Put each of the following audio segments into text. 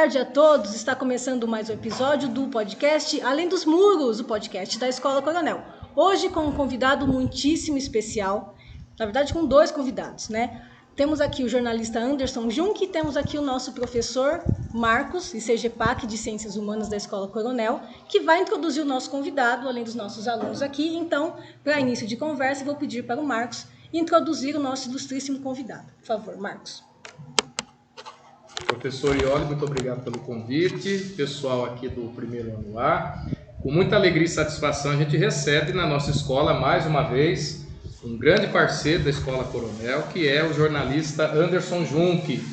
tarde a todos. Está começando mais um episódio do podcast Além dos Muros, o podcast da Escola Coronel. Hoje com um convidado muitíssimo especial, na verdade com dois convidados, né? Temos aqui o jornalista Anderson Junk e temos aqui o nosso professor Marcos, ICGPAC de Ciências Humanas da Escola Coronel, que vai introduzir o nosso convidado, além dos nossos alunos aqui. Então, para início de conversa, vou pedir para o Marcos introduzir o nosso ilustríssimo convidado. Por favor, Marcos. Professor Ioli, muito obrigado pelo convite. Pessoal aqui do primeiro ano A, com muita alegria e satisfação a gente recebe na nossa escola mais uma vez um grande parceiro da Escola Coronel, que é o jornalista Anderson Junk.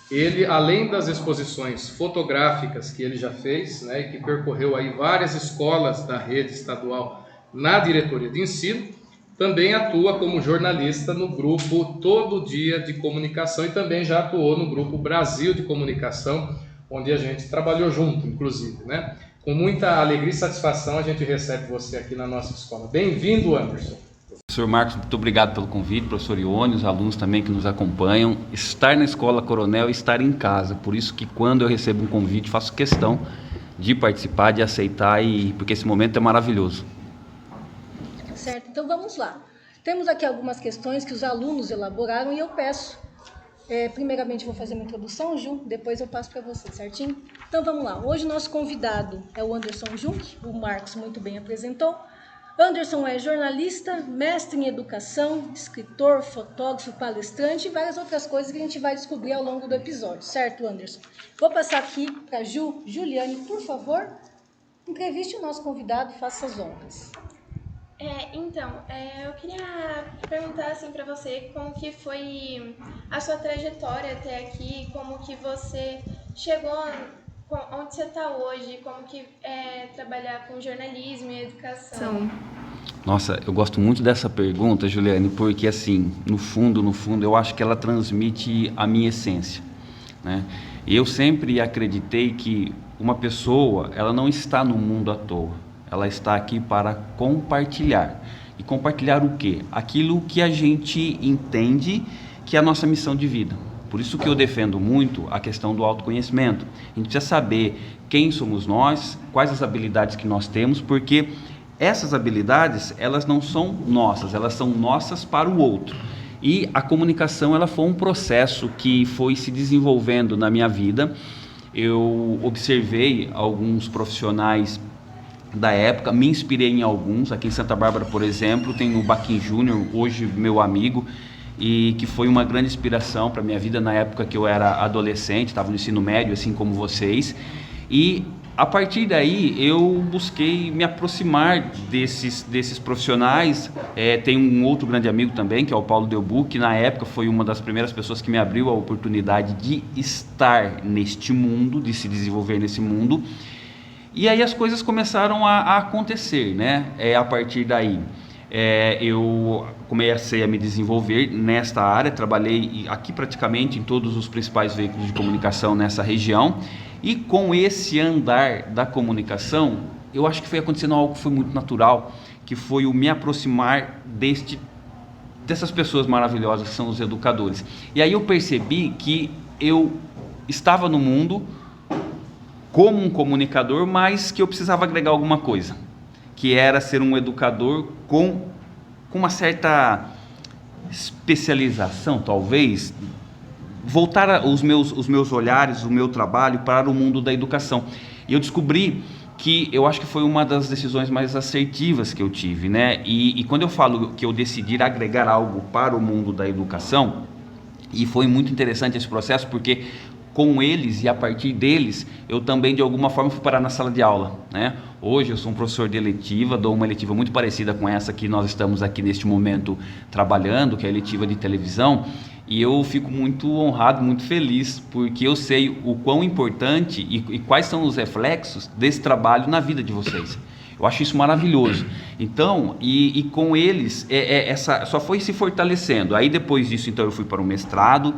Ele, além das exposições fotográficas que ele já fez, né, e que percorreu aí várias escolas da rede estadual na diretoria de ensino, também atua como jornalista no grupo Todo Dia de Comunicação e também já atuou no grupo Brasil de Comunicação, onde a gente trabalhou junto, inclusive, né? Com muita alegria e satisfação a gente recebe você aqui na nossa escola. Bem-vindo, Anderson. Professor Marcos, muito obrigado pelo convite, professor Ione, os alunos também que nos acompanham. Estar na Escola Coronel e estar em casa, por isso que quando eu recebo um convite faço questão de participar, de aceitar, porque esse momento é maravilhoso. Certo, então vamos lá. Temos aqui algumas questões que os alunos elaboraram e eu peço. Primeiramente vou fazer uma introdução, Ju, depois eu passo para você, certinho? Então vamos lá. Hoje o nosso convidado é o Anderson Junk, o Marcos muito bem apresentou. Anderson é jornalista, mestre em educação, escritor, fotógrafo, palestrante e várias outras coisas que a gente vai descobrir ao longo do episódio, certo, Anderson? Vou passar aqui para Juliane, por favor, entreviste o nosso convidado, faça as honras. Eu queria perguntar assim para você como que foi a sua trajetória até aqui, como que você chegou onde você está hoje, como que é trabalhar com jornalismo e educação. Nossa, eu gosto muito dessa pergunta, Juliane, porque assim, no fundo, eu acho que ela transmite a minha essência, né? Eu sempre acreditei que uma pessoa, ela não está no mundo à toa. Ela está aqui para compartilhar. E compartilhar o quê? Aquilo que a gente entende que é a nossa missão de vida. Por isso que eu defendo muito a questão do autoconhecimento. A gente precisa saber quem somos nós, quais as habilidades que nós temos, porque essas habilidades, elas não são nossas, elas são nossas para o outro. E a comunicação, ela foi um processo que foi se desenvolvendo na minha vida. Eu observei alguns profissionais da época, me inspirei em alguns. Aqui em Santa Bárbara, por exemplo, tem o Baquim Júnior, hoje meu amigo, e que foi uma grande inspiração para a minha vida na época que eu era adolescente, estava no ensino médio, assim como vocês. E a partir daí eu busquei me aproximar desses profissionais. Tem um outro grande amigo também, que é o Paulo Delbu, que na época foi uma das primeiras pessoas que me abriu a oportunidade de estar neste mundo, de se desenvolver nesse mundo. E aí as coisas começaram a acontecer, né? A partir daí eu comecei a me desenvolver nesta área, trabalhei aqui praticamente em todos os principais veículos de comunicação nessa região, e com esse andar da comunicação, eu acho que foi acontecendo algo que foi muito natural, que foi o me aproximar dessas pessoas maravilhosas que são os educadores. E aí eu percebi que eu estava no mundo como um comunicador, mas que eu precisava agregar alguma coisa, que era ser um educador com uma certa especialização, talvez, voltar os meus olhares, o meu trabalho para o mundo da educação. E eu descobri que eu acho que foi uma das decisões mais assertivas que eu tive, né? E quando eu falo que eu decidi agregar algo para o mundo da educação, e foi muito interessante esse processo, porque com eles e a partir deles, eu também de alguma forma fui parar na sala de aula, né? Hoje eu sou um professor de eletiva, dou uma eletiva muito parecida com essa que nós estamos aqui neste momento trabalhando, que é a eletiva de televisão, e eu fico muito honrado, muito feliz, porque eu sei o quão importante e quais são os reflexos desse trabalho na vida de vocês. Eu acho isso maravilhoso. Então, e com eles, só foi se fortalecendo. Aí depois disso, então, eu fui para o mestrado,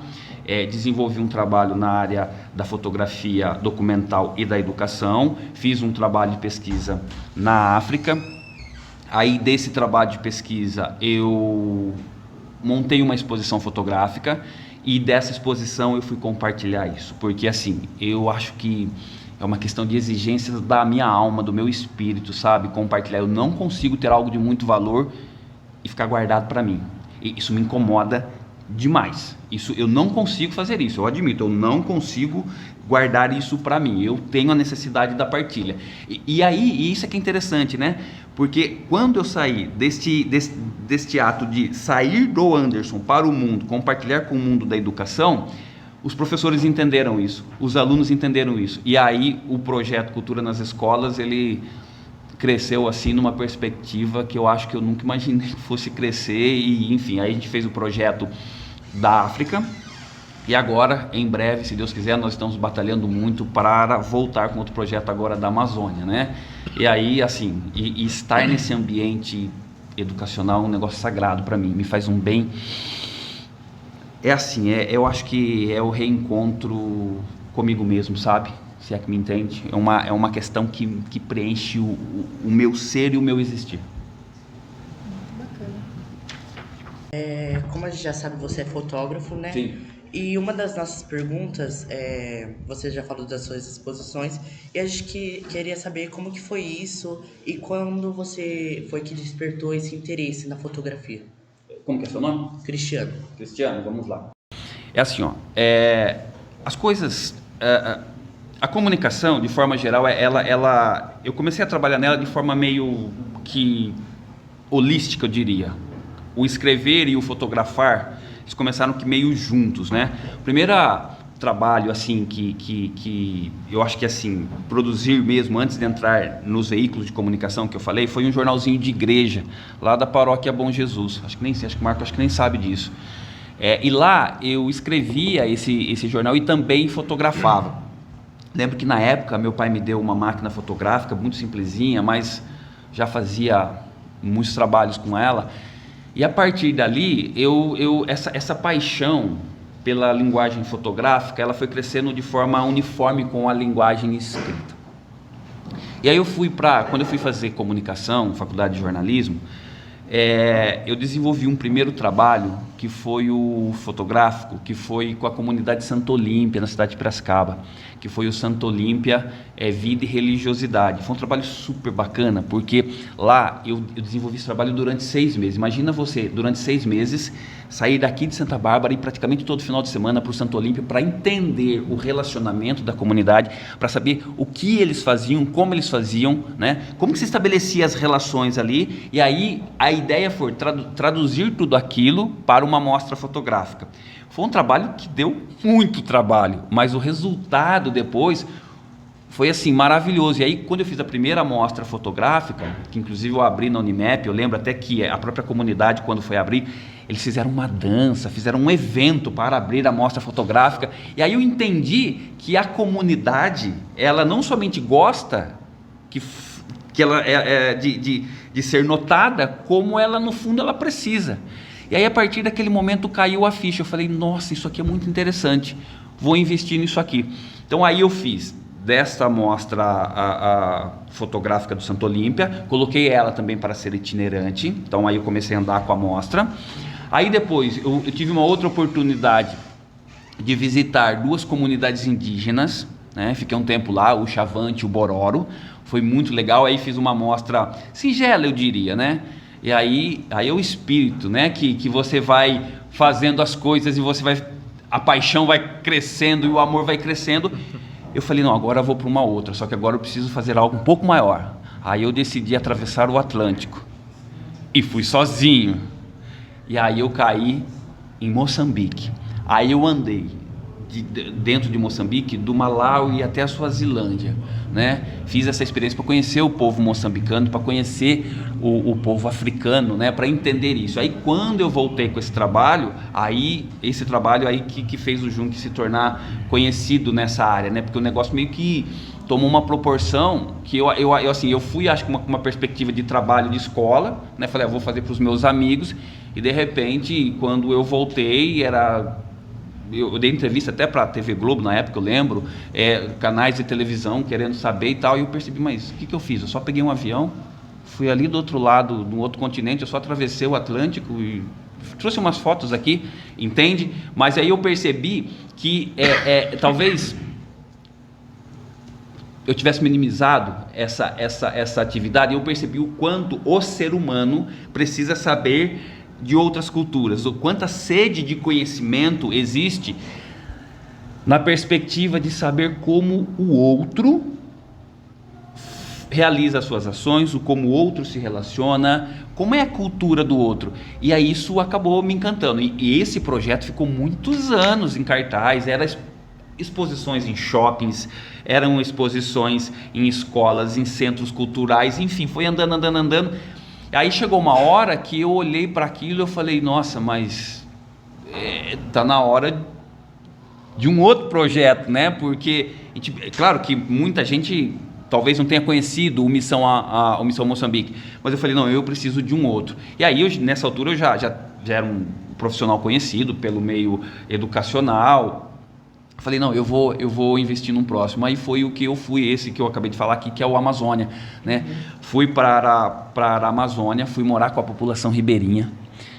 desenvolvi um trabalho na área da fotografia documental e da educação, fiz um trabalho de pesquisa na África. Aí desse trabalho de pesquisa eu montei uma exposição fotográfica e dessa exposição eu fui compartilhar isso, porque assim, eu acho que é uma questão de exigências da minha alma, do meu espírito, sabe? Compartilhar. Eu não consigo ter algo de muito valor e ficar guardado para mim. E isso me incomoda demais. Isso, eu não consigo fazer isso, eu admito, eu não consigo guardar isso para mim. Eu tenho a necessidade da partilha. E isso é que é interessante, né? Porque quando eu saí deste ato de sair do Anderson para o mundo, compartilhar com o mundo da educação, os professores entenderam isso, os alunos entenderam isso, e aí o projeto Cultura nas Escolas, ele cresceu assim numa perspectiva que eu acho que eu nunca imaginei que fosse crescer, e enfim, aí a gente fez o projeto da África, e agora, em breve, se Deus quiser, nós estamos batalhando muito para voltar com outro projeto agora da Amazônia, né? E aí, assim, e estar nesse ambiente educacional é um negócio sagrado para mim, me faz um bem. É assim, eu acho que é o reencontro comigo mesmo, sabe? Se é que me entende. É uma questão que preenche o meu ser e o meu existir. Bacana. Como a gente já sabe, você é fotógrafo, né? Sim. E uma das nossas perguntas, você já falou das suas exposições, e a gente queria saber como que foi isso e quando você foi que despertou esse interesse na fotografia. Como que é seu nome? Cristiano. Cristiano, vamos lá. É assim, ó, as coisas, a comunicação, de forma geral, eu comecei a trabalhar nela de forma meio que holística, eu diria. O escrever e o fotografar, eles começaram que meio juntos, né? O primeiro trabalho, assim, que eu acho que, assim, produzir mesmo, antes de entrar nos veículos de comunicação que eu falei, foi um jornalzinho de igreja, lá da Paróquia Bom Jesus. Acho que o Marco nem sabe disso. E lá eu escrevia esse jornal e também fotografava. Lembro que na época meu pai me deu uma máquina fotográfica muito simplesinha, mas já fazia muitos trabalhos com ela. E a partir dali, essa paixão pela linguagem fotográfica, ela foi crescendo de forma uniforme com a linguagem escrita. E aí quando eu fui fazer comunicação, faculdade de jornalismo, eu desenvolvi um primeiro trabalho que foi o fotográfico, que foi com a comunidade Santo Olímpia, na cidade de Piracicaba, que foi o Santo Olímpia Vida e Religiosidade. Foi um trabalho super bacana, porque lá eu desenvolvi esse trabalho durante 6 meses. Imagina você, durante 6 meses, sair daqui de Santa Bárbara e praticamente todo final de semana para o Santo Olímpia para entender o relacionamento da comunidade, para saber o que eles faziam, como eles faziam, né? Como que se estabelecia as relações ali, e aí a ideia foi traduzir tudo aquilo para uma mostra fotográfica. Foi um trabalho que deu muito trabalho, mas o resultado depois foi assim, maravilhoso. E aí quando eu fiz a primeira mostra fotográfica, que inclusive eu abri na Unimep, eu lembro até que a própria comunidade, quando foi abrir, eles fizeram uma dança, fizeram um evento para abrir a mostra fotográfica, e aí eu entendi que a comunidade, ela não somente gosta que ela de ser notada, como ela no fundo ela precisa. E aí a partir daquele momento caiu a ficha, eu falei, nossa, isso aqui é muito interessante, vou investir nisso aqui. Então aí eu fiz desta mostra a fotográfica do Santo Olímpia, coloquei ela também para ser itinerante, então aí eu comecei a andar com a mostra. Aí depois eu tive uma outra oportunidade de visitar 2 comunidades indígenas, né? Fiquei um tempo lá, o Chavante e o Bororo, foi muito legal. Aí fiz uma mostra singela, eu diria, né? E aí é o espírito, né? Que você vai fazendo as coisas e a paixão vai crescendo e o amor vai crescendo. Eu falei, não, agora eu vou para uma outra, só que agora eu preciso fazer algo um pouco maior. Aí eu decidi atravessar o Atlântico e fui sozinho. E aí eu caí em Moçambique. Aí eu andei dentro de Moçambique, do Malawi até a Suazilândia, né? Fiz essa experiência para conhecer o povo moçambicano, para conhecer o povo africano, né? Para entender isso. Aí quando eu voltei com esse trabalho que fez o Jung se tornar conhecido nessa área, né? Porque o negócio meio que tomou uma proporção que eu fui, acho que uma perspectiva de trabalho de escola, né? Falei, eu vou fazer para os meus amigos, e de repente, quando eu voltei, eu dei entrevista até para a TV Globo na época, eu lembro, canais de televisão querendo saber e tal, e eu percebi, mas o que eu fiz? Eu só peguei um avião, fui ali do outro lado, no outro continente, eu só atravessei o Atlântico e trouxe umas fotos aqui, entende? Mas aí eu percebi que talvez eu tivesse minimizado essa atividade, e eu percebi o quanto o ser humano precisa saber de outras culturas, o quanta sede de conhecimento existe na perspectiva de saber como o outro realiza as suas ações, como o outro se relaciona, como é a cultura do outro. E aí isso acabou me encantando. E esse projeto ficou muitos anos em cartaz, era exposições em shoppings, eram exposições em escolas, em centros culturais, enfim, foi andando. Aí chegou uma hora que eu olhei para aquilo e eu falei, nossa, mas tá na hora de um outro projeto, né? Porque, claro que muita gente talvez não tenha conhecido o Missão Moçambique, mas eu falei, não, eu preciso de um outro. E aí, nessa altura, eu já era um profissional conhecido pelo meio educacional. Falei, não, eu vou investir num próximo. Aí foi o que eu fui, esse que eu acabei de falar aqui, que é o Amazônia, né? Fui para a Amazônia, fui morar com a população ribeirinha,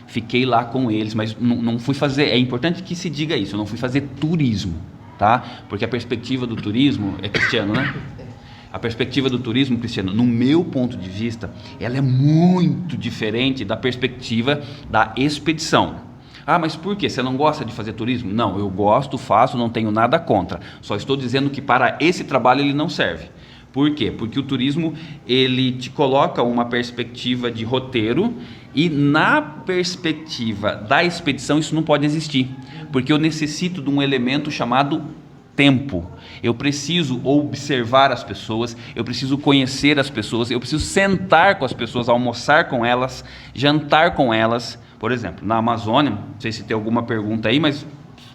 fiquei lá com eles, mas não fui fazer, é importante que se diga isso, eu não fui fazer turismo, tá? Porque a perspectiva do turismo, Cristiano, né? A perspectiva do turismo, Cristiano, no meu ponto de vista, ela é muito diferente da perspectiva da expedição. Ah, mas por quê? Você não gosta de fazer turismo? Não, eu gosto, faço, não tenho nada contra. Só estou dizendo que para esse trabalho ele não serve. Por quê? Porque o turismo, ele te coloca uma perspectiva de roteiro e na perspectiva da expedição isso não pode existir. Porque eu necessito de um elemento chamado tempo. Eu preciso observar as pessoas, eu preciso conhecer as pessoas, eu preciso sentar com as pessoas, almoçar com elas, jantar com elas. Por exemplo, na Amazônia, não sei se tem alguma pergunta aí, mas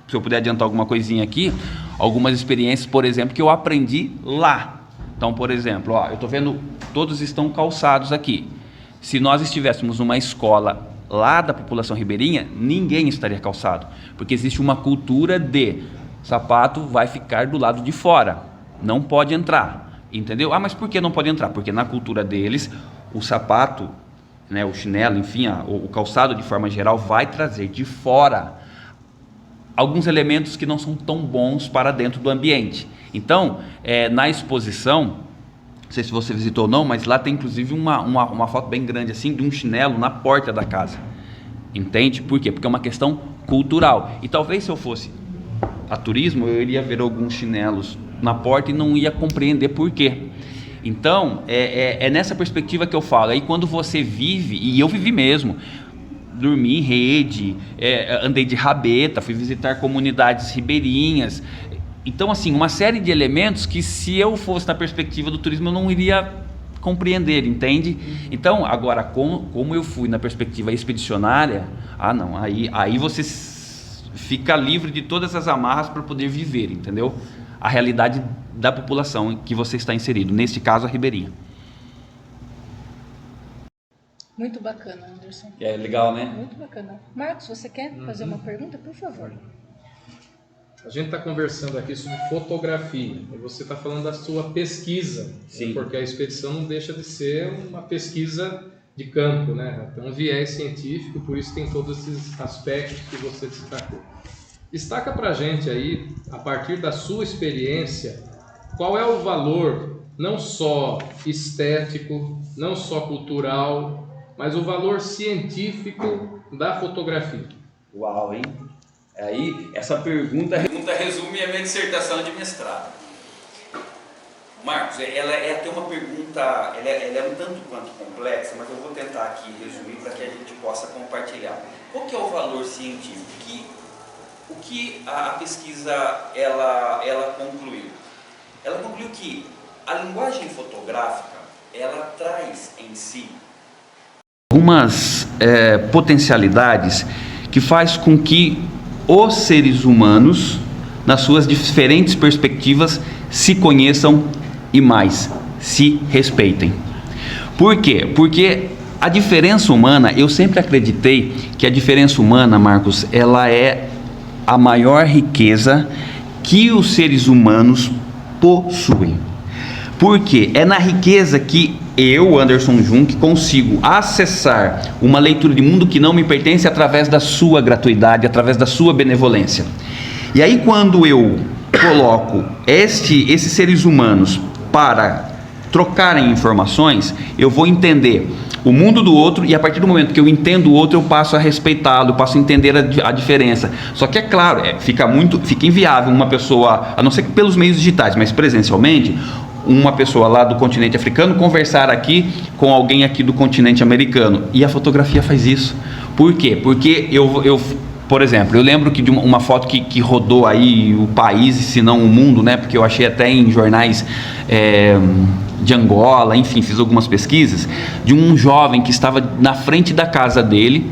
se eu puder adiantar alguma coisinha aqui, algumas experiências, por exemplo, que eu aprendi lá. Então, por exemplo, eu estou vendo, todos estão calçados aqui. Se nós estivéssemos numa escola lá da população ribeirinha, ninguém estaria calçado, porque existe uma cultura de sapato vai ficar do lado de fora, não pode entrar, entendeu? Ah, mas por que não pode entrar? Porque na cultura deles, o sapato, né, o chinelo, enfim, o calçado de forma geral vai trazer de fora alguns elementos que não são tão bons para dentro do ambiente. Então, na exposição, não sei se você visitou ou não, mas lá tem inclusive uma foto bem grande assim de um chinelo na porta da casa, entende? Por quê? Porque é uma questão cultural. E talvez se eu fosse a turismo, eu iria ver alguns chinelos na porta e não ia compreender por quê. Então, é nessa perspectiva que eu falo. Aí quando você vive, e eu vivi mesmo, dormi em rede, andei de rabeta, fui visitar comunidades ribeirinhas. Então, assim, uma série de elementos que se eu fosse na perspectiva do turismo, eu não iria compreender, entende? Então, agora, como eu fui na perspectiva expedicionária, não, aí você fica livre de todas as amarras para poder viver, entendeu? A realidade da população em que você está inserido, neste caso a ribeirinha. Muito bacana, Anderson. É legal, né? Muito bacana. Marcos, você quer fazer uma pergunta, por favor? A gente está conversando aqui sobre fotografia, e você está falando da sua pesquisa, sim, porque a expedição não deixa de ser uma pesquisa de campo, né? Tem um viés científico, por isso tem todos esses aspectos que você destacou. Destaca para a gente aí, a partir da sua experiência, qual é o valor, não só estético, não só cultural, mas o valor científico da fotografia. Uau, hein? Aí, essa pergunta resume a minha dissertação de mestrado. Marcos, ela é até uma pergunta, ela é um tanto quanto complexa, mas eu vou tentar aqui resumir para que a gente possa compartilhar. Qual que é o valor científico? O que a pesquisa ela concluiu? Ela concluiu que a linguagem fotográfica, ela traz em si algumas potencialidades que faz com que os seres humanos, nas suas diferentes perspectivas, se conheçam e mais, se respeitem. Por quê? Porque a diferença humana, eu sempre acreditei que a diferença humana, Marcos, ela é a maior riqueza que os seres humanos possuem. Por quê? É na riqueza que eu, Anderson Jung, consigo acessar uma leitura de mundo que não me pertence através da sua gratuidade, através da sua benevolência. E aí quando eu coloco esses seres humanos para trocarem informações, eu vou entender o mundo do outro, e a partir do momento que eu entendo o outro, eu passo a respeitá-lo, passo a entender a diferença. Só que é claro, fica inviável uma pessoa, a não ser que pelos meios digitais, mas presencialmente, uma pessoa lá do continente africano conversar aqui com alguém aqui do continente americano. E a fotografia faz isso. Por quê? Porque por exemplo, eu lembro que de uma foto que rodou aí o país, se não o mundo, né? Porque eu achei até em jornais de Angola, enfim, fiz algumas pesquisas, de um jovem que estava na frente da casa dele,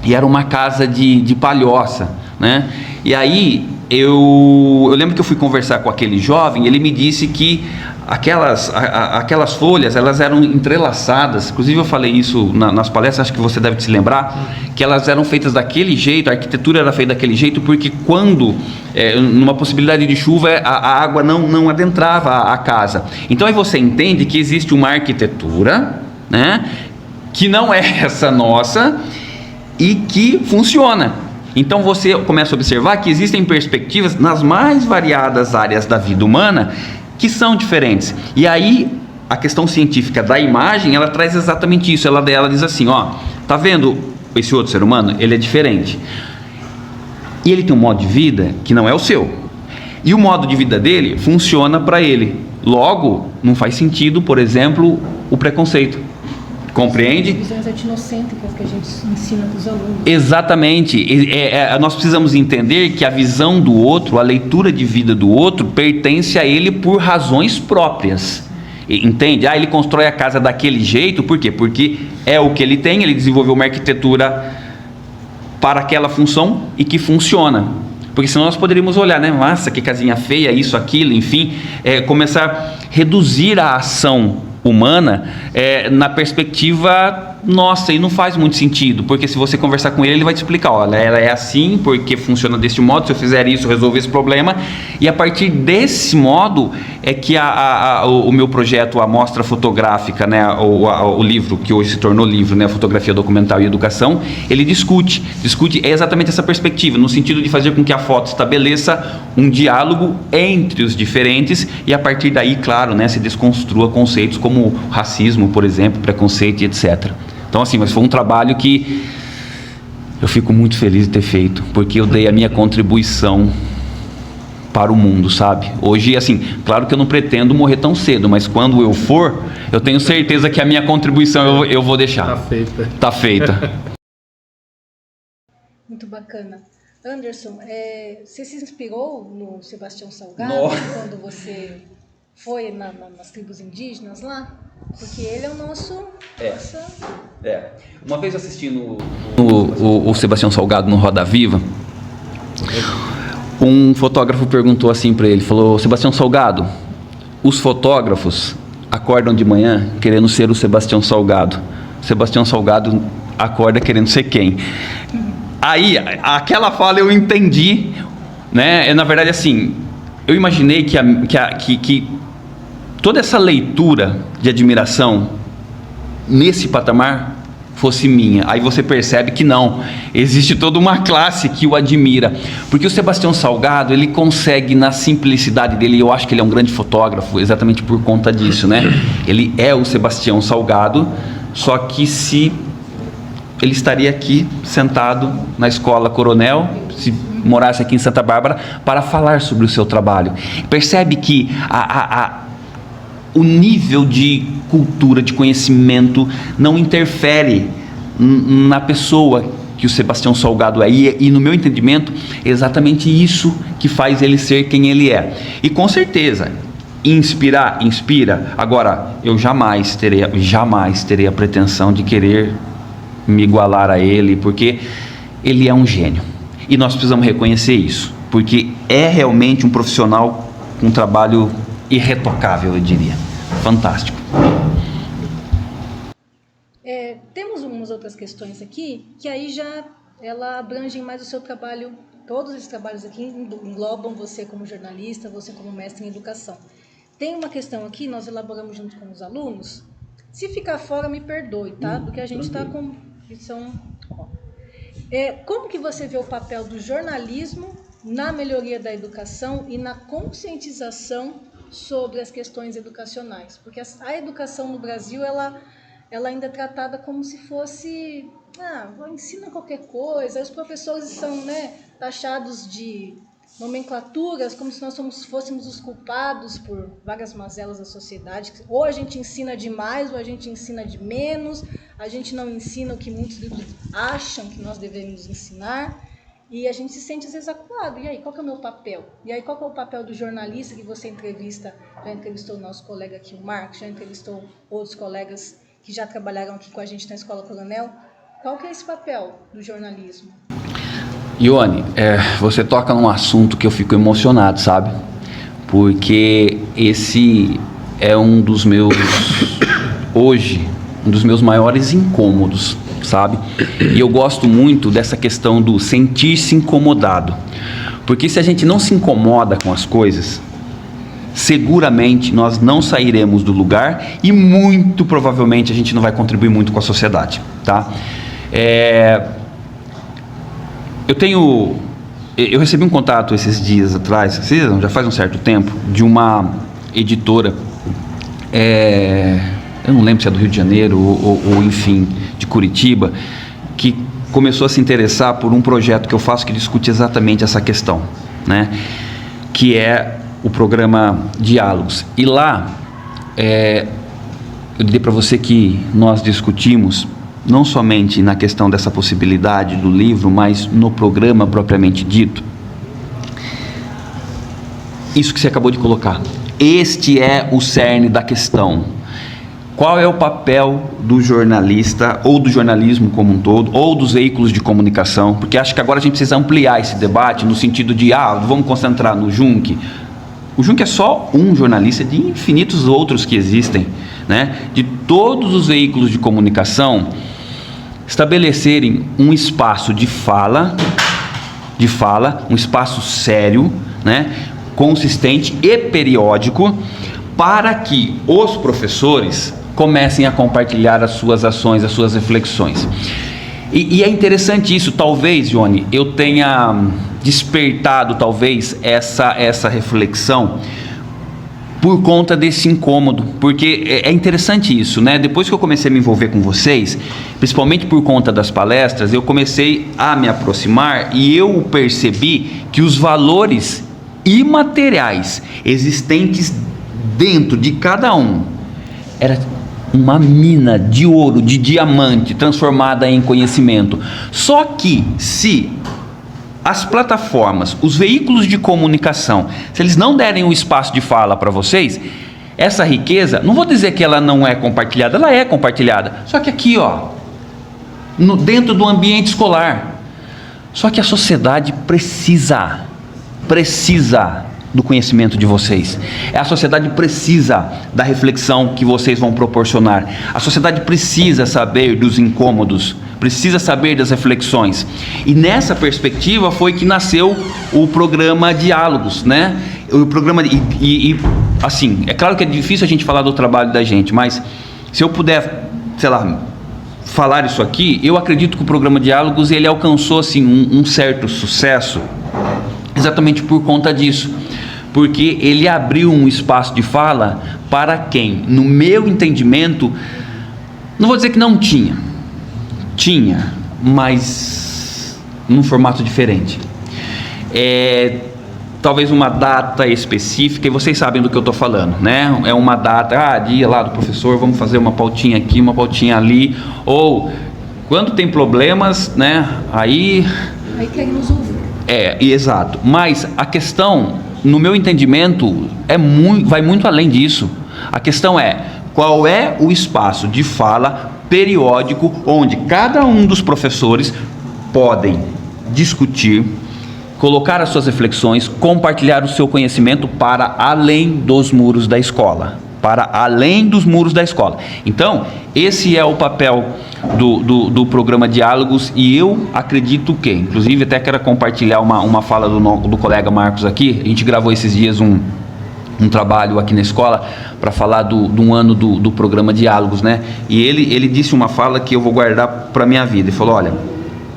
e era uma casa de palhoça, né? E aí eu lembro que eu fui conversar com aquele jovem, ele me disse que aquelas folhas, elas eram entrelaçadas. Inclusive eu falei isso nas palestras, acho que você deve se lembrar, que elas eram feitas daquele jeito, a arquitetura era feita daquele jeito, porque quando, numa possibilidade de chuva, a água não adentrava a casa. Então aí você entende que existe uma arquitetura, né, que não é essa nossa e que funciona. Então você começa a observar que existem perspectivas nas mais variadas áreas da vida humana que são diferentes. E aí a questão científica da imagem, ela traz exatamente isso. Ela diz assim, ó, tá vendo esse outro ser humano? Ele é diferente. E ele tem um modo de vida que não é o seu. E o modo de vida dele funciona para ele. Logo, não faz sentido, por exemplo, o preconceito. Compreende? Visões etnocêntricas que a gente ensina para os alunos. Exatamente. Nós precisamos entender que a visão do outro, a leitura de vida do outro, pertence a ele por razões próprias. Entende? Ele constrói a casa daquele jeito, por quê? Porque é o que ele tem, ele desenvolveu uma arquitetura para aquela função e que funciona. Porque senão nós poderíamos olhar, né? Nossa, que casinha feia, isso, aquilo, enfim, começar a reduzir a ação humana na perspectiva nossa, e não faz muito sentido, porque se você conversar com ele, ele vai te explicar, olha, ela é assim porque funciona deste modo, se eu fizer isso, resolver esse problema, e a partir desse modo é que o meu projeto, a mostra fotográfica, né, o livro, que hoje se tornou livro, né, Fotografia Documental e Educação, ele discute exatamente essa perspectiva, no sentido de fazer com que a foto estabeleça um diálogo entre os diferentes, e a partir daí, claro, né, se desconstrua conceitos como racismo, por exemplo, preconceito e etc. Então assim, mas foi um trabalho que eu fico muito feliz de ter feito, porque eu dei a minha contribuição para o mundo, sabe? Hoje, assim, claro que eu não pretendo morrer tão cedo, mas quando eu for, eu tenho certeza que a minha contribuição eu vou deixar. Tá feita. Tá feita. Muito bacana. Anderson, você se inspirou no Sebastião Salgado quando você foi nas tribos indígenas lá? Porque ele é o nosso... Uma vez assistindo o Sebastião Salgado no Roda Viva, um fotógrafo perguntou assim para ele, falou, Sebastião Salgado, os fotógrafos acordam de manhã querendo ser o Sebastião Salgado. Sebastião Salgado acorda querendo ser quem? Aí, aquela fala eu entendi, né? Na verdade, assim, eu imaginei que toda essa leitura de admiração nesse patamar fosse minha. Aí você percebe que não, existe toda uma classe que o admira, porque o Sebastião Salgado, ele consegue, na simplicidade dele, eu acho que ele é um grande fotógrafo exatamente por conta disso, né? Ele é o Sebastião Salgado, só que se ele estaria aqui sentado na Escola Coronel, se morasse aqui em Santa Bárbara, para falar sobre o seu trabalho. Percebe que o nível de cultura, de conhecimento, não interfere na pessoa que o Sebastião Salgado é. E no meu entendimento, é exatamente isso que faz ele ser quem ele é. E com certeza, inspira. Agora, eu jamais terei a pretensão de querer me igualar a ele, porque ele é um gênio. E nós precisamos reconhecer isso, porque é realmente um profissional com um trabalho irretocável, eu diria. Fantástico. Temos umas outras questões aqui, que aí já ela abrangem mais o seu trabalho. Todos esses trabalhos aqui englobam você como jornalista, você como mestre em educação. Tem uma questão aqui, nós elaboramos junto com os alunos, Se ficar fora, me perdoe, tá? Porque a gente está com... como que você vê o papel do jornalismo na melhoria da educação e na conscientização sobre as questões educacionais? Porque a educação no Brasil, ela ainda é tratada como se fosse... ensina qualquer coisa. Os professores são, né, taxados de nomenclaturas, como se nós fôssemos os culpados por várias mazelas da sociedade. Ou a gente ensina demais, ou a gente ensina de menos. A gente não ensina o que muitos livros acham que nós devemos ensinar. E a gente se sente às vezes acuado. E aí, qual que é o meu papel? E aí, qual que é o papel do jornalista que você entrevista? Já entrevistou o nosso colega aqui, o Marcos, já entrevistou outros colegas que já trabalharam aqui com a gente na Escola Coronel. Qual que é esse papel do jornalismo? Ione, você toca num assunto que eu fico emocionado, sabe? Porque esse é hoje, um dos meus maiores incômodos, sabe? E eu gosto muito dessa questão do sentir-se incomodado. Porque se a gente não se incomoda com as coisas, seguramente nós não sairemos do lugar e muito provavelmente a gente não vai contribuir muito com a sociedade, tá? Eu recebi um contato esses dias atrás, já faz um certo tempo, de uma editora, eu não lembro se é do Rio de Janeiro ou enfim, de Curitiba, que começou a se interessar por um projeto que eu faço que discute exatamente essa questão, né? Que é o programa Diálogos. E lá, eu diria para você que nós discutimos não somente na questão dessa possibilidade do livro, mas no programa propriamente dito. Isso que você acabou de colocar. Este é o cerne da questão. Qual é o papel do jornalista, ou do jornalismo como um todo, ou dos veículos de comunicação? Porque acho que agora a gente precisa ampliar esse debate no sentido de, vamos concentrar no Junc. O Junc é só um jornalista de infinitos outros que existem, né? De todos os veículos de comunicação estabelecerem um espaço de fala, um espaço sério, né? Consistente e periódico, para que os professores comecem a compartilhar as suas ações, as suas reflexões. E é interessante isso, talvez, Johnny, eu tenha despertado talvez essa reflexão por conta desse incômodo, porque é interessante isso, né? Depois que eu comecei a me envolver com vocês, principalmente por conta das palestras, eu comecei a me aproximar e eu percebi que os valores imateriais existentes dentro de cada um era uma mina de ouro, de diamante, transformada em conhecimento. Só que se as plataformas, os veículos de comunicação, se eles não derem um espaço de fala para vocês, essa riqueza, não vou dizer que ela não é compartilhada, ela é compartilhada, só que aqui, dentro do ambiente escolar. Só que a sociedade precisa do conhecimento de vocês. A sociedade precisa da reflexão que vocês vão proporcionar. A sociedade precisa saber dos incômodos, precisa saber das reflexões. E nessa perspectiva foi que nasceu o programa Diálogos, né? O programa assim, é claro que é difícil a gente falar do trabalho da gente, mas se eu puder, falar isso aqui, eu acredito que o programa Diálogos ele alcançou assim um certo sucesso exatamente por conta disso. Porque ele abriu um espaço de fala para quem, no meu entendimento, não vou dizer que não tinha, mas num formato diferente. Talvez uma data específica, e vocês sabem do que eu estou falando, né? É uma data, dia lá do professor, vamos fazer uma pautinha aqui, uma pautinha ali, ou quando tem problemas, né? Aí queremos ouvir. Exato. Mas a questão, no meu entendimento, vai muito além disso. A questão é, qual é o espaço de fala periódico onde cada um dos professores podem discutir, colocar as suas reflexões, compartilhar o seu conhecimento para além dos muros da escola. Então, esse é o papel do programa Diálogos, e eu acredito que, inclusive até quero compartilhar uma fala do colega Marcos aqui. A gente gravou esses dias um um trabalho aqui na escola para falar de um ano do programa Diálogos, né? E ele disse uma fala que eu vou guardar para minha vida. Ele falou: olha,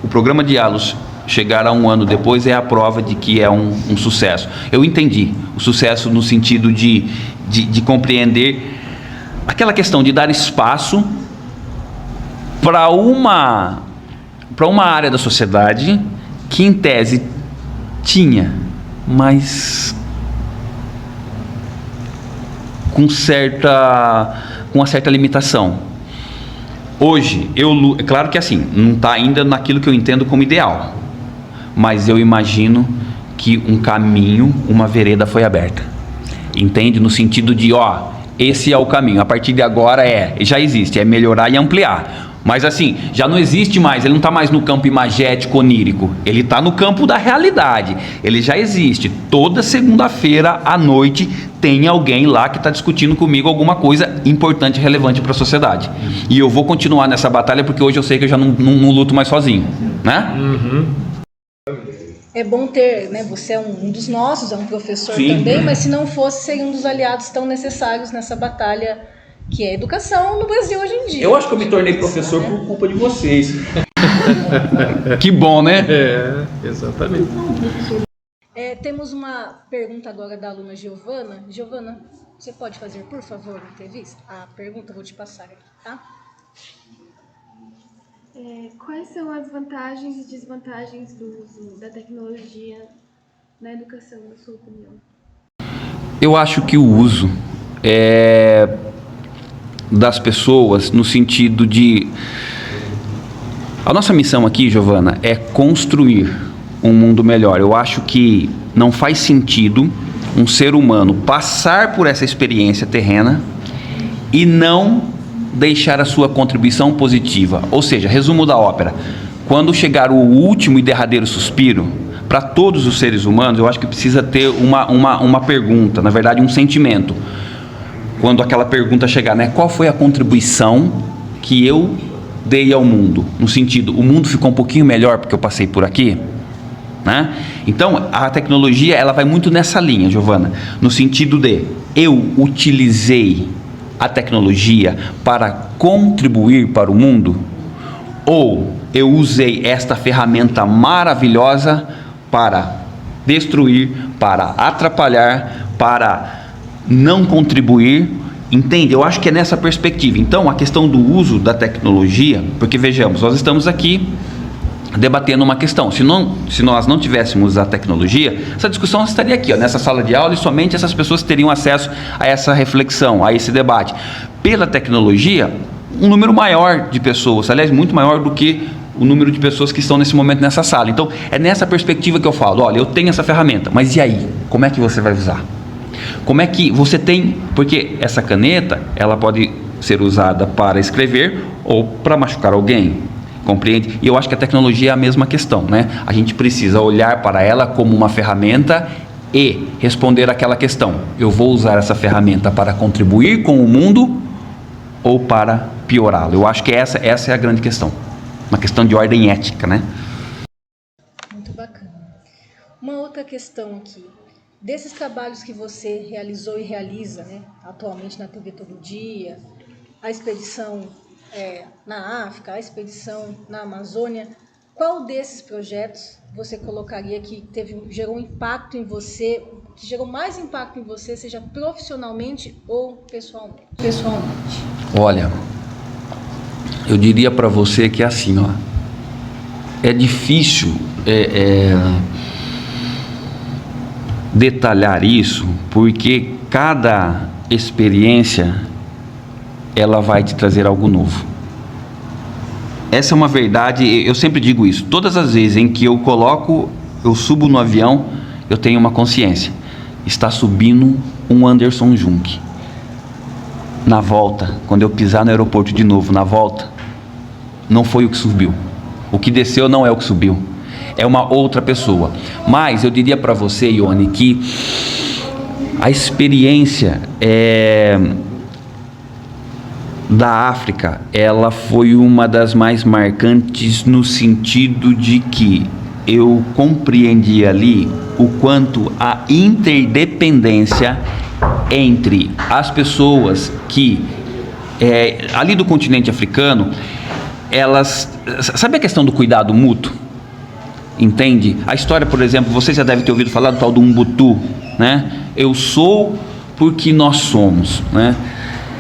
o programa Diálogos chegar a um ano depois é a prova de que é um sucesso. Eu entendi o sucesso no sentido de compreender aquela questão de dar espaço para uma área da sociedade que em tese tinha, mas com uma certa limitação. Hoje, é claro que assim, não está ainda naquilo que eu entendo como ideal, mas eu imagino que um caminho, uma vereda foi aberta, entende? No sentido de, esse é o caminho, a partir de agora já existe, é melhorar e ampliar. Mas assim, já não existe mais, ele não está mais no campo imagético, onírico, ele está no campo da realidade, ele já existe. Toda segunda-feira à noite tem alguém lá que está discutindo comigo alguma coisa importante e relevante para a sociedade. E eu vou continuar nessa batalha porque hoje eu sei que eu já não luto mais sozinho, né? É bom ter, né? Você é um dos nossos, é um professor Sim. também, mas se não fosse, seria um dos aliados tão necessários nessa batalha que é a educação no Brasil hoje em dia. Eu acho que eu me tornei professor por culpa de vocês. Que bom, né? Exatamente. Temos uma pergunta agora da aluna Giovana. Giovana, você pode fazer, por favor, a entrevista? A pergunta eu vou te passar aqui, tá? Quais são as vantagens e desvantagens do uso da tecnologia na educação, na sua opinião? Eu acho que o uso das pessoas no sentido de... A nossa missão aqui, Giovana, é construir um mundo melhor. Eu acho que não faz sentido um ser humano passar por essa experiência terrena e não deixar a sua contribuição positiva. Ou seja, resumo da ópera: quando chegar o último e derradeiro suspiro, para todos os seres humanos, eu acho que precisa ter uma pergunta, na verdade um sentimento. Quando aquela pergunta chegar, né? Qual foi a contribuição que eu dei ao mundo? No sentido, o mundo ficou um pouquinho melhor porque eu passei por aqui? Né? Então, a tecnologia, ela vai muito nessa linha, Giovana, no sentido de eu utilizei a tecnologia para contribuir para o mundo, ou eu usei esta ferramenta maravilhosa para destruir, para atrapalhar, para não contribuir, entende? Eu acho que é nessa perspectiva. Então, a questão do uso da tecnologia, porque vejamos, nós estamos aqui debatendo uma questão. Se nós não tivéssemos a tecnologia, essa discussão estaria aqui, nessa sala de aula, e somente essas pessoas teriam acesso a essa reflexão, a esse debate. Pela tecnologia, um número maior de pessoas, aliás, muito maior do que o número de pessoas que estão nesse momento nessa sala. Então, é nessa perspectiva que eu falo: olha, eu tenho essa ferramenta, mas e aí? Como é que você vai usar? Como é que você tem... Porque essa caneta, ela pode ser usada para escrever ou para machucar alguém, compreende? E eu acho que a tecnologia é a mesma questão, né? A gente precisa olhar para ela como uma ferramenta e responder aquela questão: eu vou usar essa ferramenta para contribuir com o mundo ou para piorá-lo? Eu acho que essa é a grande questão, uma questão de ordem ética, né? Muito bacana. Uma outra questão aqui, desses trabalhos que você realizou e realiza, né, atualmente na TV Todo Dia, a expedição na África, a expedição na Amazônia, qual desses projetos você colocaria que gerou impacto em você, que gerou mais impacto em você, seja profissionalmente ou pessoalmente? Olha, eu diria para você que é assim, é difícil detalhar isso, porque cada experiência ela vai te trazer algo novo. Essa é uma verdade, eu sempre digo isso. Todas as vezes em que eu subo no avião, eu tenho uma consciência: está subindo um Anderson Junk. Na volta, quando eu pisar no aeroporto de novo, na volta, não foi o que subiu. O que desceu não é o que subiu. É uma outra pessoa. Mas eu diria para você, Ione, que a experiência da África, ela foi uma das mais marcantes no sentido de que eu compreendi ali o quanto a interdependência entre as pessoas que, ali do continente africano, elas... Sabe a questão do cuidado mútuo? Entende? A história, por exemplo, você já deve ter ouvido falar do tal do Ubuntu, né? Eu sou porque nós somos, né?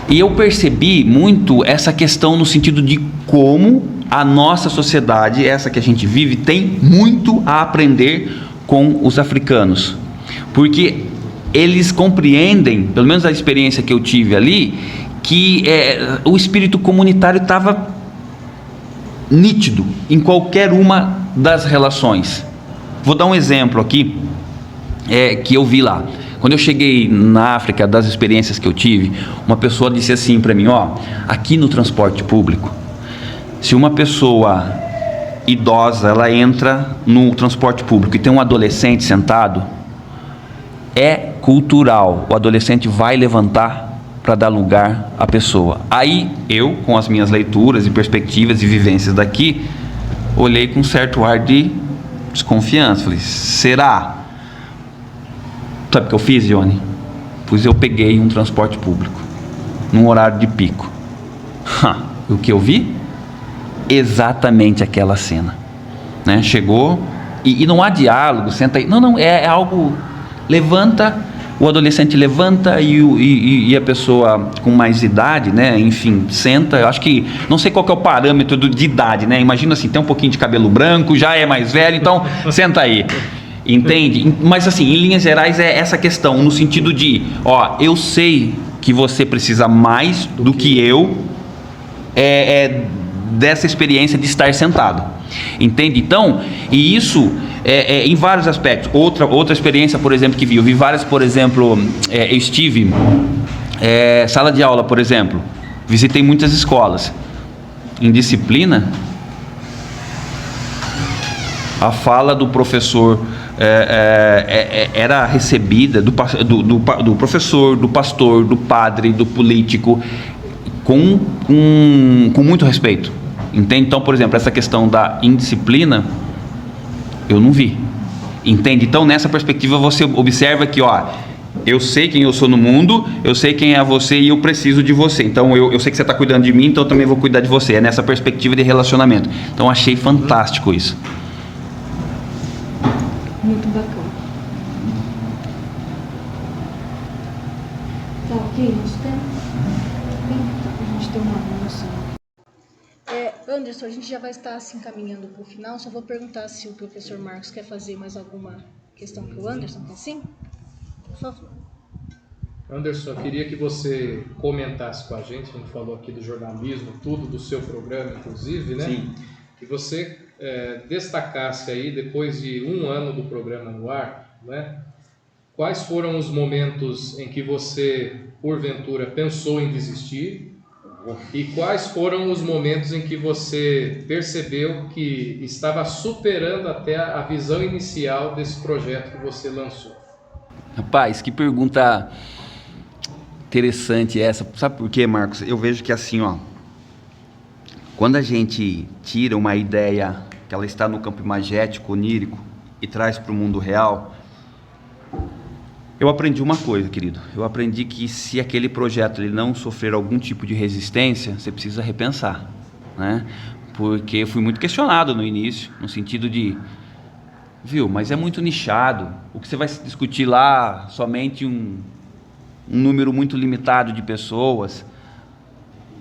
E eu percebi muito essa questão no sentido de como a nossa sociedade, essa que a gente vive, tem muito a aprender com os africanos. Porque eles compreendem, pelo menos a experiência que eu tive ali, que o espírito comunitário estava nítido em qualquer uma das relações. Vou dar um exemplo aqui que eu vi lá. Quando eu cheguei na África, das experiências que eu tive, uma pessoa disse assim para mim, aqui no transporte público, se uma pessoa idosa, ela entra no transporte público e tem um adolescente sentado, é cultural, o adolescente vai levantar para dar lugar à pessoa. Aí eu, com as minhas leituras e perspectivas e vivências daqui, olhei com um certo ar de desconfiança, falei, será? Sabe o que eu fiz, Johnny? Pois eu peguei um transporte público num horário de pico. O que eu vi? Exatamente aquela cena, né? Chegou e não há diálogo, senta aí, não, é algo, levanta, o adolescente levanta e a pessoa com mais idade, né, enfim, senta. Eu acho que, não sei qual que é o parâmetro de idade, né? Imagina assim, tem um pouquinho de cabelo branco, já é mais velho, então senta aí. Entende? Mas assim, em linhas gerais é essa questão, no sentido de, eu sei que você precisa mais do que eu, dessa experiência de estar sentado. Entende? Então, e isso em vários aspectos. Outra experiência, por exemplo, que eu vi várias, por exemplo, eu estive sala de aula, por exemplo, visitei muitas escolas. Em disciplina, a fala do professor era recebida do professor, do pastor, do padre, do político, com muito respeito. Entende? Então, por exemplo, essa questão da indisciplina, eu não vi. Entende? Então, nessa perspectiva, você observa que, eu sei quem eu sou no mundo, eu sei quem é você e eu preciso de você. Então, eu sei que você está cuidando de mim, então eu também vou cuidar de você. É nessa perspectiva de relacionamento. Então, achei fantástico isso. Muito bacana. Tá ok nosso tempo? A gente tem uma noção. Anderson, a gente já vai estar se encaminhando para o final. Só vou perguntar se o professor Marcos quer fazer mais alguma questão para o Anderson. Sim? Por favor. Anderson, eu queria que você comentasse com a gente falou aqui do jornalismo, tudo do seu programa, inclusive, né? Sim. Que você destacasse aí, depois de 1 ano do programa no ar, né? Quais foram os momentos em que você, porventura, pensou em desistir? E quais foram os momentos em que você percebeu que estava superando até a visão inicial desse projeto que você lançou? Rapaz, que pergunta interessante essa. Sabe por quê, Marcos? Eu vejo que assim, quando a gente tira uma ideia que ela está no campo imagético, onírico, e traz para o mundo real, eu aprendi uma coisa, querido. Eu aprendi que se aquele projeto ele não sofrer algum tipo de resistência, você precisa repensar, né? Porque eu fui muito questionado no início, no sentido de, mas é muito nichado. O que você vai discutir lá, somente um número muito limitado de pessoas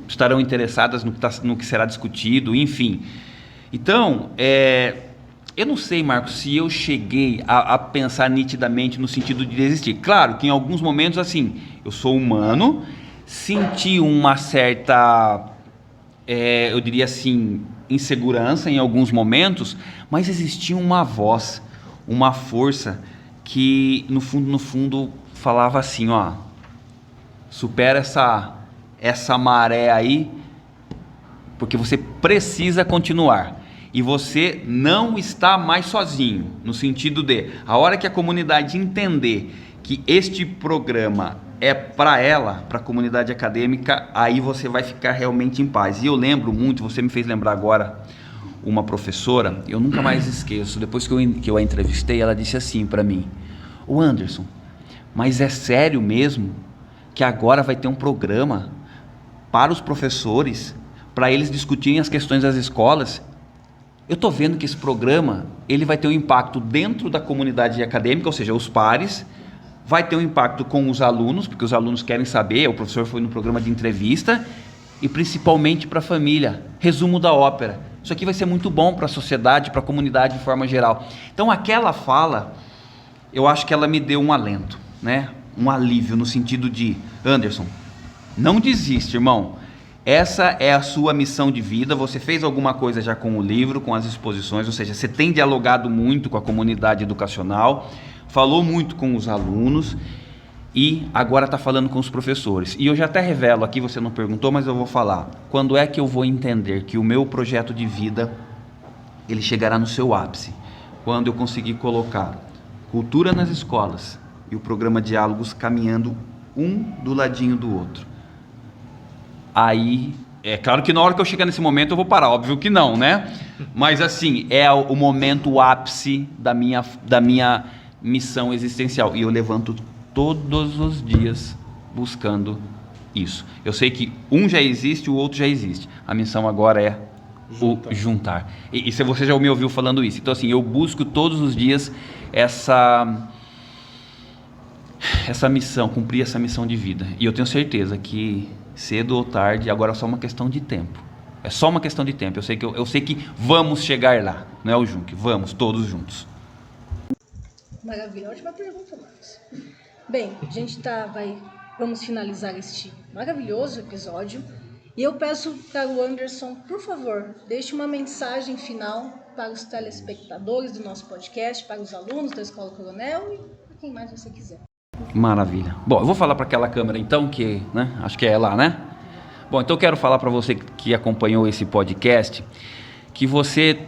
estarão interessadas no que será discutido, enfim. Então, eu não sei, Marcos, se eu cheguei a pensar nitidamente no sentido de desistir. Claro que em alguns momentos, assim, eu sou humano, senti uma certa, eu diria assim, insegurança em alguns momentos, mas existia uma voz, uma força que, no fundo, falava assim, supera essa maré aí, porque você precisa continuar. E você não está mais sozinho, no sentido de, a hora que a comunidade entender que este programa é para ela, para a comunidade acadêmica, aí você vai ficar realmente em paz. E eu lembro muito, você me fez lembrar agora, uma professora, eu nunca mais esqueço, depois que eu a entrevistei, ela disse assim para mim, o Anderson, mas é sério mesmo que agora vai ter um programa para os professores, para eles discutirem as questões das escolas? Eu estou vendo que esse programa ele vai ter um impacto dentro da comunidade acadêmica, ou seja, os pares, vai ter um impacto com os alunos, porque os alunos querem saber, o professor foi no programa de entrevista, e principalmente para a família. Resumo da ópera. Isso aqui vai ser muito bom para a sociedade, para a comunidade de forma geral. Então aquela fala, eu acho que ela me deu um alento, né? Um alívio no sentido de, Anderson, não desiste, irmão. Essa é a sua missão de vida, você fez alguma coisa já com o livro, com as exposições, ou seja, você tem dialogado muito com a comunidade educacional, falou muito com os alunos e agora está falando com os professores. E eu já até revelo aqui, você não perguntou, mas eu vou falar. Quando é que eu vou entender que o meu projeto de vida, ele chegará no seu ápice? Quando eu conseguir colocar cultura nas escolas e o programa Diálogos caminhando um do ladinho do outro. Aí, é claro que na hora que eu chegar nesse momento eu vou parar, óbvio que não, né? Mas assim, é o momento, o ápice da minha missão existencial. E eu levanto todos os dias buscando isso. Eu sei que um já existe, o outro já existe. A missão agora é o juntar. E se você já me ouviu falando isso. Então assim, eu busco todos os dias essa missão, cumprir essa missão de vida. E eu tenho certeza que cedo ou tarde, agora é só uma questão de tempo. É só uma questão de tempo. Eu sei que vamos chegar lá, não é o Junque? Vamos, todos juntos. Maravilha, ótima pergunta, Marcos. Bem, a gente vamos finalizar este maravilhoso episódio. E eu peço para o Anderson, por favor, deixe uma mensagem final para os telespectadores do nosso podcast, para os alunos da Escola Coronel e para quem mais você quiser. Maravilha. Bom, eu vou falar para aquela câmera então, que, né, acho que é lá, né? Bom, então eu quero falar para você que acompanhou esse podcast, que você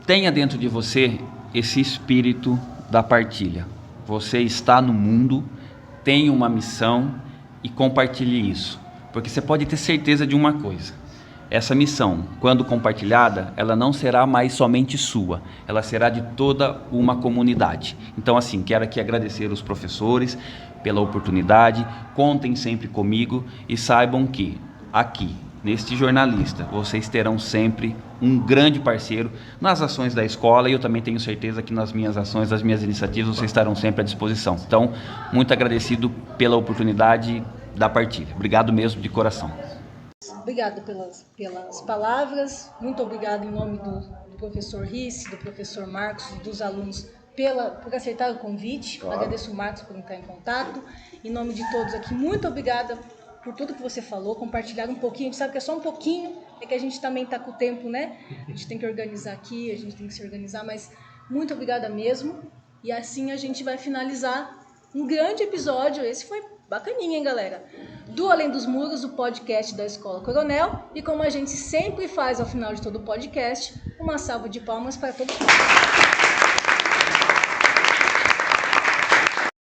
tenha dentro de você esse espírito da partilha. Você está no mundo, tem uma missão e compartilhe isso. Porque você pode ter certeza de uma coisa. Essa missão, quando compartilhada, ela não será mais somente sua, ela será de toda uma comunidade. Então, assim, quero aqui agradecer os professores pela oportunidade, contem sempre comigo e saibam que aqui, neste jornalista, vocês terão sempre um grande parceiro nas ações da escola e eu também tenho certeza que nas minhas ações, nas minhas iniciativas, vocês estarão sempre à disposição. Então, muito agradecido pela oportunidade da partilha. Obrigado mesmo de coração. Obrigado pelas palavras, muito obrigado em nome do professor Risse, do professor Marcos e dos alunos por aceitar o convite. Claro. Agradeço o Marcos por entrar em contato. Em nome de todos aqui, muito obrigada por tudo que você falou, compartilhar um pouquinho. A gente sabe que é só um pouquinho, é que a gente também está com o tempo, né? A gente tem que organizar aqui, a gente tem que se organizar, mas muito obrigada mesmo. E assim a gente vai finalizar um grande episódio. Esse foi bacaninha, hein, galera? Do Além dos Muros, o podcast da Escola Coronel. E como a gente sempre faz ao final de todo o podcast, uma salva de palmas para todos nós.